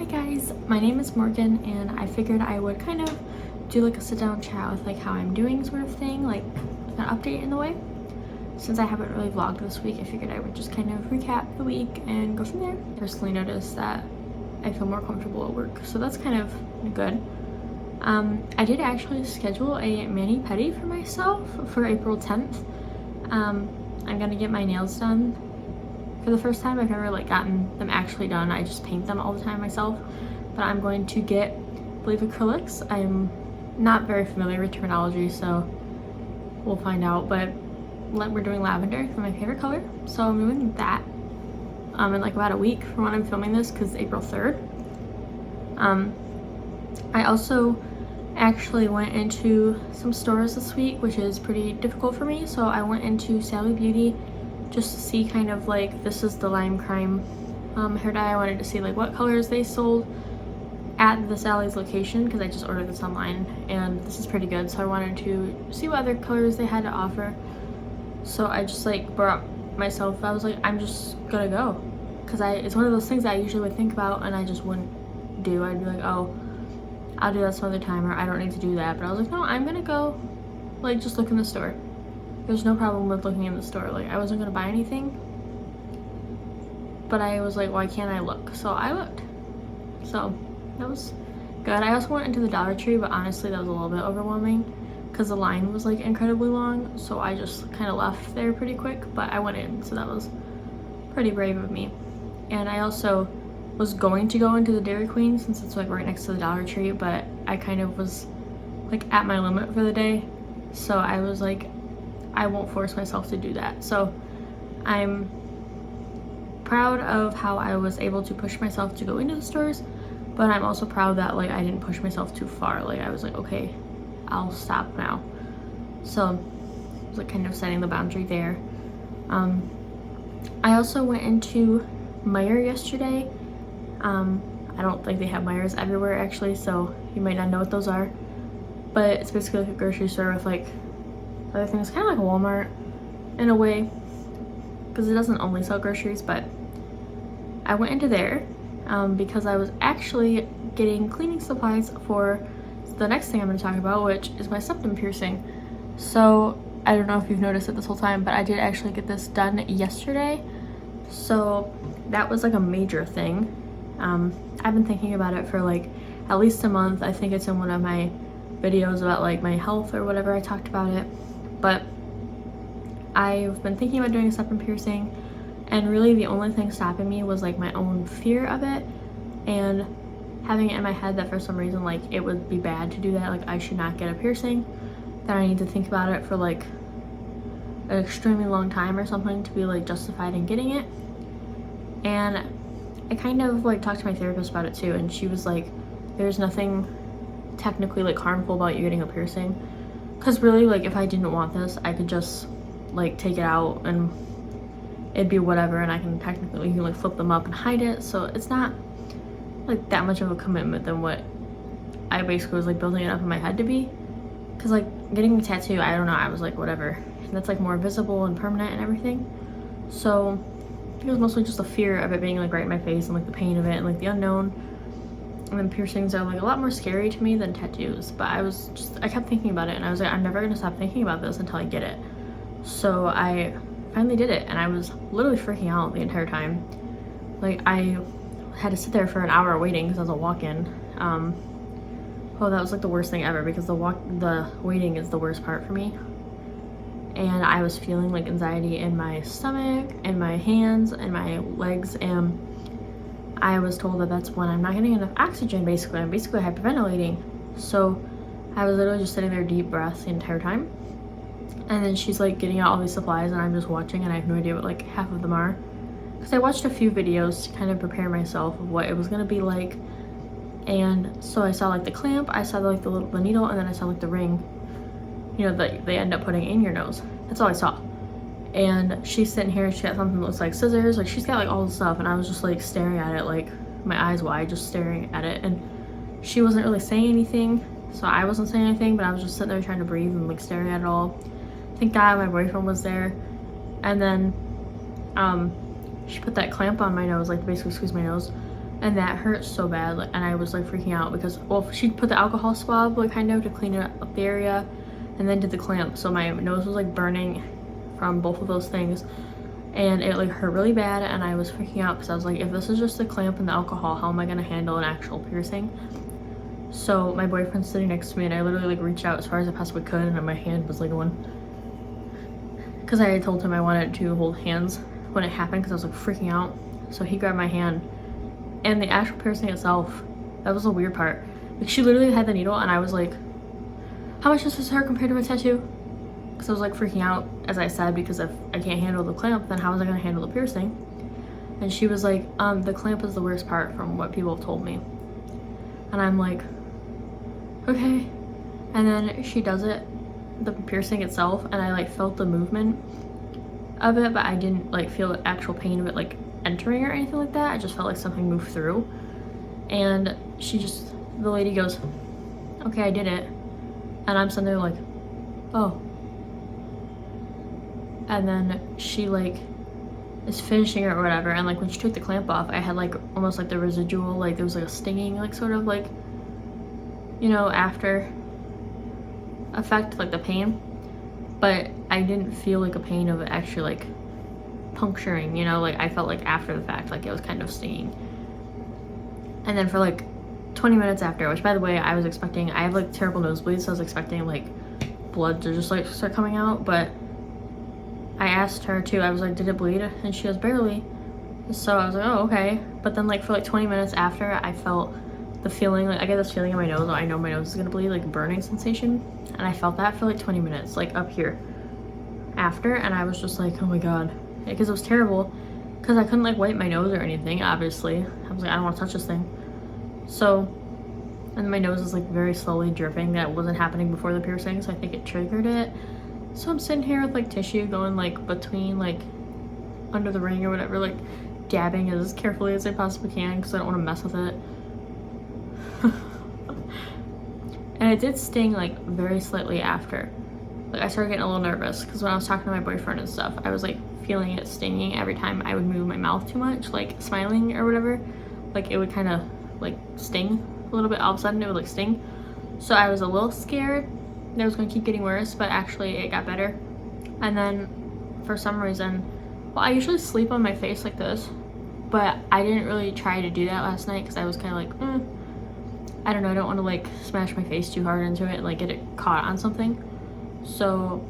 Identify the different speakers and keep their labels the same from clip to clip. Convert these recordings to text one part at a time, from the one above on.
Speaker 1: Hi guys, my name is Morgan and I figured I would kind of do like a sit down chat with like how I'm doing sort of thing, like an update in a way. Since I haven't really vlogged this week, I figured I would just kind of recap the week and go from there. I personally noticed that I feel more comfortable at work, so that's kind of good. I did actually schedule a mani-pedi for myself for April 10th. I'm gonna get my nails done for the first time. I've never like gotten them actually done. I just paint them all the time myself, but I'm going to get, I believe, acrylics. I'm not very familiar with terminology, so we'll find out, but we're doing lavender for my favorite color, so I'm doing that in like about a week from when I'm filming this, because it's April 3rd. I also actually went into some stores this week, which is pretty difficult for me. So I went into Sally Beauty just to see kind of like, this is the lime crime hair dye. I wanted to see like what colors they sold at the Sally's location, because I just ordered this online and this is pretty good, so I wanted to see what other colors they had to offer. So I just like brought myself, I was like, I'm just gonna go, because it's one of those things that I usually would think about and I just wouldn't do. I'd be like, oh, I'll do that some other time, or I don't need to do that. But I was like, no, I'm gonna go like just look in the store. There's no problem with looking in the store. Like, I wasn't gonna buy anything, but I was like, why can't I look? So I looked. So that was good. I also went into the Dollar Tree, but honestly that was a little bit overwhelming because the line was like incredibly long, so I just kind of left there pretty quick, but I went in, so that was pretty brave of me. And I also was going to go into the Dairy Queen since it's like right next to the Dollar Tree, but I kind of was like at my limit for the day, so I was like, I won't force myself to do that. So I'm proud of how I was able to push myself to go into the stores, but I'm also proud that like I didn't push myself too far. Like, I was like, okay, I'll stop now. So I was like kind of setting the boundary there. I also went into Meijer yesterday. I don't think they have Meijers everywhere actually, so you might not know what those are, but it's basically like a grocery store with like other things, kind of like a Walmart in a way, because it doesn't only sell groceries. But I went into there because I was actually getting cleaning supplies for the next thing I'm going to talk about, which is my septum piercing. So I don't know if you've noticed it this whole time, but I did actually get this done yesterday, so that was like a major thing. I've been thinking about it for like at least a month. I think it's in one of my videos about like my health or whatever, I talked about it, but I've been thinking about doing a septum piercing, and really the only thing stopping me was like my own fear of it, and having it in my head that for some reason like it would be bad to do that, like I should not get a piercing, that I need to think about it for like an extremely long time or something to be like justified in getting it. And I kind of like talked to my therapist about it too, and she was like, there's nothing technically like harmful about you getting a piercing, because really like if I didn't want this, I could just like take it out and it'd be whatever, and I can technically, you can like flip them up and hide it, so it's not like that much of a commitment than what I basically was like building it up in my head to be. Because like getting a tattoo, I don't know, I was like whatever, and that's like more visible and permanent and everything, so it was mostly just a fear of it being like right in my face, and like the pain of it and like the unknown. And then piercings are like a lot more scary to me than tattoos, but I kept thinking about it, and I was like, I'm never gonna stop thinking about this until I get it. So I finally did it, and I was literally freaking out the entire time. Like, I had to sit there for an hour waiting because I was a walk-in. Oh, that was like the worst thing ever, because the waiting is the worst part for me. And I was feeling like anxiety in my stomach and my hands and my legs, and I was told that that's when I'm not getting enough oxygen. Basically, I'm basically hyperventilating. So I was literally just sitting there, deep breaths the entire time, and then she's like getting out all these supplies, and I'm just watching, and I have no idea what like half of them are, because I watched a few videos to kind of prepare myself of what it was gonna be like. And so I saw like the clamp, I saw like the needle, and then I saw like the ring, you know, that they end up putting in your nose. That's all I saw. And she's sitting here, she got something that looks like scissors, like she's got like all the stuff, and I was just like staring at it, like my eyes wide, just staring at it. And she wasn't really saying anything, so I wasn't saying anything, but I was just sitting there trying to breathe and like staring at it all. Thank God my boyfriend was there. And then she put that clamp on my nose, like basically squeezed my nose, and that hurt so bad, like, and I was like freaking out because, well, she put the alcohol swab, like, kind of to clean up the area, and then did the clamp, so my nose was like burning from both of those things, and it like hurt really bad, and I was freaking out because I was like, if this is just the clamp and the alcohol, how am I gonna handle an actual piercing? So my boyfriend's sitting next to me, and I literally like reached out as far as I possibly could, and my hand was like going, because I had told him I wanted to hold hands when it happened because I was like freaking out. So he grabbed my hand, and the actual piercing itself, that was the weird part. Like, she literally had the needle, and I was like, how much does this hurt compared to my tattoo? Because I was like freaking out, as I said, because if I can't handle the clamp, then how was I going to handle the piercing? And she was like, the clamp is the worst part from what people have told me. And I'm like, okay. And then she does it, the piercing itself, and I like felt the movement of it, but I didn't like feel the actual pain of it like entering or anything like that. I just felt like something moved through. And the lady goes, okay, I did it. And I'm sitting there like, oh. And then she like is finishing it or whatever, and like when she took the clamp off, I had like almost like the residual, like there was like a stinging, like sort of like, you know, after effect, like the pain, but I didn't feel like a pain of it actually like puncturing, you know, like I felt like after the fact, like it was kind of stinging. And then for like 20 minutes after, which by the way, I was expecting, I have like terrible nosebleeds, so I was expecting like blood to just like start coming out, but I asked her too, I was like, did it bleed? And she goes, barely. So I was like, oh, okay. But then like for like 20 minutes after, I felt the feeling, like I get this feeling in my nose, I know my nose is gonna bleed, like burning sensation. And I felt that for like 20 minutes, like up here after, and I was just like, oh my god, because it was terrible, because I couldn't like wipe my nose or anything, obviously. I was like, I don't want to touch this thing. So, and my nose is like very slowly dripping. That wasn't happening before the piercing, so I think it triggered it. So I'm sitting here with like tissue going like between like under the ring or whatever, like dabbing as carefully as I possibly can because I don't want to mess with it. And it did sting like very slightly after. Like I started getting a little nervous because when I was talking to my boyfriend and stuff, I was like feeling it stinging every time I would move my mouth too much, like smiling or whatever. Like it would kind of like sting a little bit. All of a sudden it would like sting. So I was a little scared that it was going to keep getting worse, but actually it got better. And then for some reason, well, I usually sleep on my face like this, but I didn't really try to do that last night because I was kind of like, I don't know, I don't want to like smash my face too hard into it and like get it caught on something. So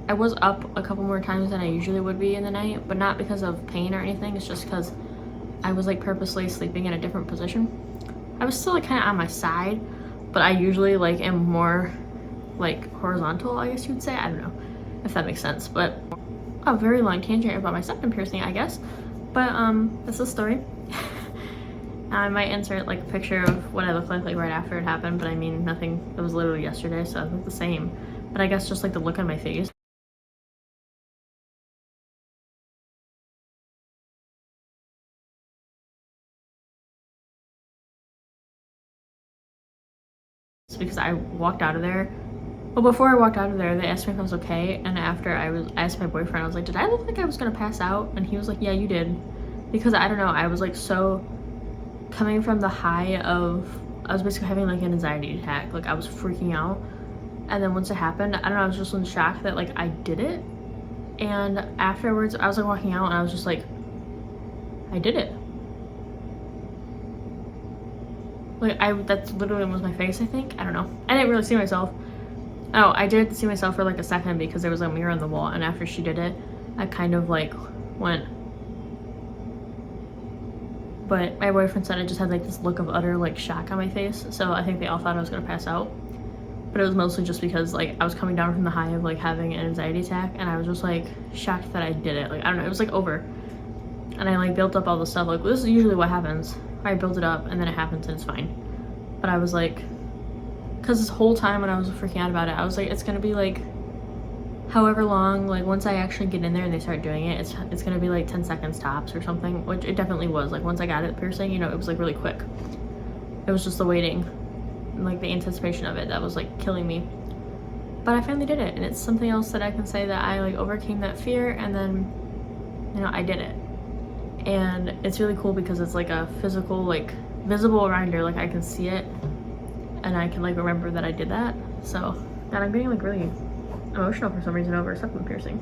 Speaker 1: I was up a couple more times than I usually would be in the night, but not because of pain or anything. It's just because I was like purposely sleeping in a different position. I was still like kind of on my side, but I usually like am more like horizontal, I guess you would say. I don't know if that makes sense, but a very long tangent about my septum piercing, I guess. But that's the story. I might insert like a picture of what I looked like right after it happened, but I mean nothing, it was literally yesterday, so I look the same. But I guess just like the look on my face. It's because I walked out of there. Well, before I walked out of there, they asked me if I was okay, and after I asked my boyfriend, I was like, did I look like I was gonna pass out? And he was like, yeah, you did. Because I don't know, I was like so coming from the high of, I was basically having like an anxiety attack, like I was freaking out. And then once it happened, I don't know, I was just in shock that like I did it. And afterwards, I was like walking out and I was just like, I did it. Like that's literally was my face, I think. I don't know. I didn't really see myself. Oh, I did see myself for like a second because there was a mirror on the wall, and after she did it, I kind of like went. But my boyfriend said I just had like this look of utter like shock on my face, so I think they all thought I was gonna pass out. But it was mostly just because like I was coming down from the high of like having an anxiety attack, and I was just like shocked that I did it. Like I don't know, it was like over. And I like built up all the stuff, like this is usually what happens. I build it up and then it happens and it's fine. But I was like, because this whole time when I was freaking out about it, I was like, it's gonna be like however long, like once I actually get in there and they start doing it, it's gonna be like 10 seconds tops or something, which it definitely was. Like once I got it piercing, you know, it was like really quick. It was just the waiting and like the anticipation of it that was like killing me. But I finally did it, and it's something else that I can say that I like overcame that fear, and then, you know, I did it. and it's really cool because it's like a physical, like visible reminder, like I can see it and I can like remember that I did that. So, and I'm getting like really emotional for some reason over a septum piercing.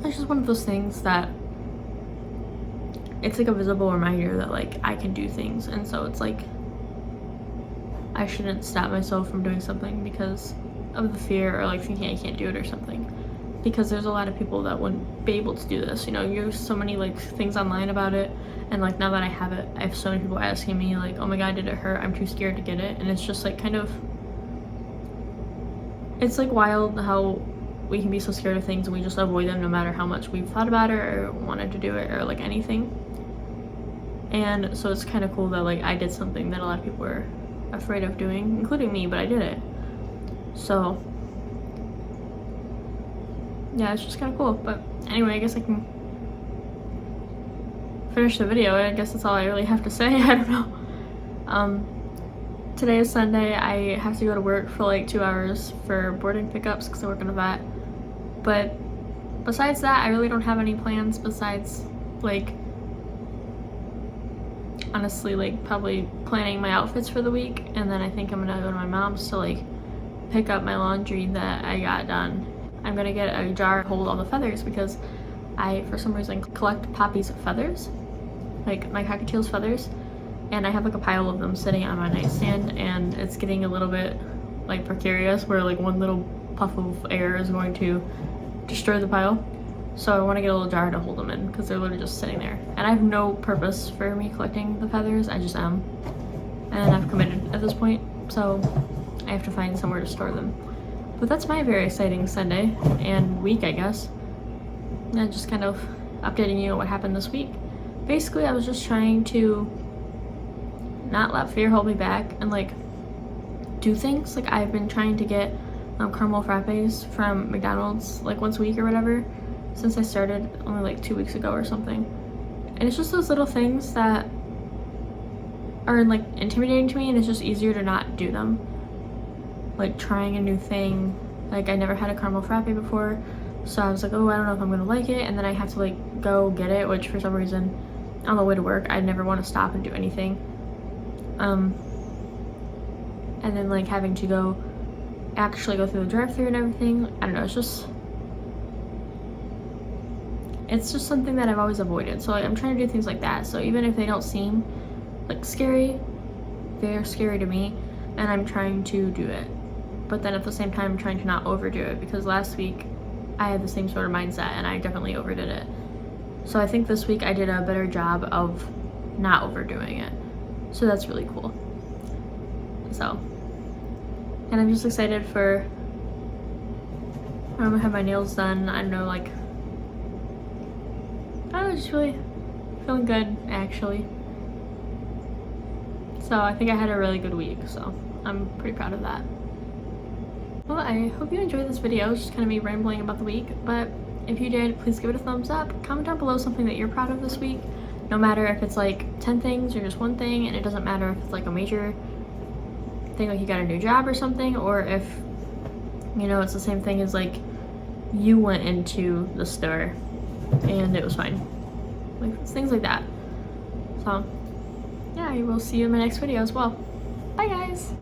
Speaker 1: It's just one of those things that it's like a visible reminder that like I can do things, and so it's like I shouldn't stop myself from doing something because of the fear or like thinking I can't do it or something, because there's a lot of people that wouldn't be able to do this. You know, there's so many like things online about it, and like now that I have it, I have so many people asking me like, oh my god, did it hurt? I'm too scared to get it. And it's just like kind of, it's like wild how we can be so scared of things and we just avoid them no matter how much we've thought about it or wanted to do it or like anything. And so it's kind of cool that like I did something that a lot of people were afraid of doing, including me, but I did it. So yeah, it's just kind of cool. But anyway, I guess I can finish the video. I guess that's all I really have to say. I don't know. Today is Sunday. I have to go to work for like 2 hours for boarding pickups because I work in a vet. But besides that, I really don't have any plans besides like honestly like probably planning my outfits for the week, and then I think I'm gonna go to my mom's to like pick up my laundry that I got done. I'm gonna get a jar to hold all the feathers because I for some reason collect Poppy's feathers, like my cockatiel's feathers, and I have like a pile of them sitting on my nightstand, and it's getting a little bit like precarious where like one little puff of air is going to destroy the pile. So I want to get a little jar to hold them in because they're literally just sitting there. And I have no purpose for me collecting the feathers, I just am. And I've committed at this point, so I have to find somewhere to store them. But that's my very exciting Sunday and week, I guess. And just kind of updating you on what happened this week. Basically, I was just trying to not let fear hold me back and like do things. Like I've been trying to get caramel frappes from McDonald's like once a week or whatever since I started only like 2 weeks ago or something. And it's just those little things that are like intimidating to me, and it's just easier to not do them. Like trying a new thing. Like I never had a caramel frappe before, so I was like, oh, I don't know if I'm gonna like it, and then I have to like go get it, which for some reason on the way to work I never want to stop and do anything. And then like having to go actually go through the drive-thru and everything. I don't know, it's just something that I've always avoided. So like I'm trying to do things like that, so even if they don't seem like scary, they're scary to me, and I'm trying to do it. But then at the same time I'm trying to not overdo it, because last week I had the same sort of mindset and I definitely overdid it. So I think this week I did a better job of not overdoing it, so that's really cool. So, and I'm just excited for, I'm gonna have my nails done. I don't know, like, I don't know, just really feeling good actually. So I think I had a really good week, so I'm pretty proud of that. Well, I hope you enjoyed this video. It's just kind of me rambling about the week, but if you did, please give it a thumbs up. Comment down below something that you're proud of this week, no matter if it's like 10 things or just one thing, and it doesn't matter if it's like a major thing, like you got a new job or something, or if, you know, it's the same thing as like you went into the store and it was fine. Like things like that. So yeah, I will see you in my next video as well. Bye guys!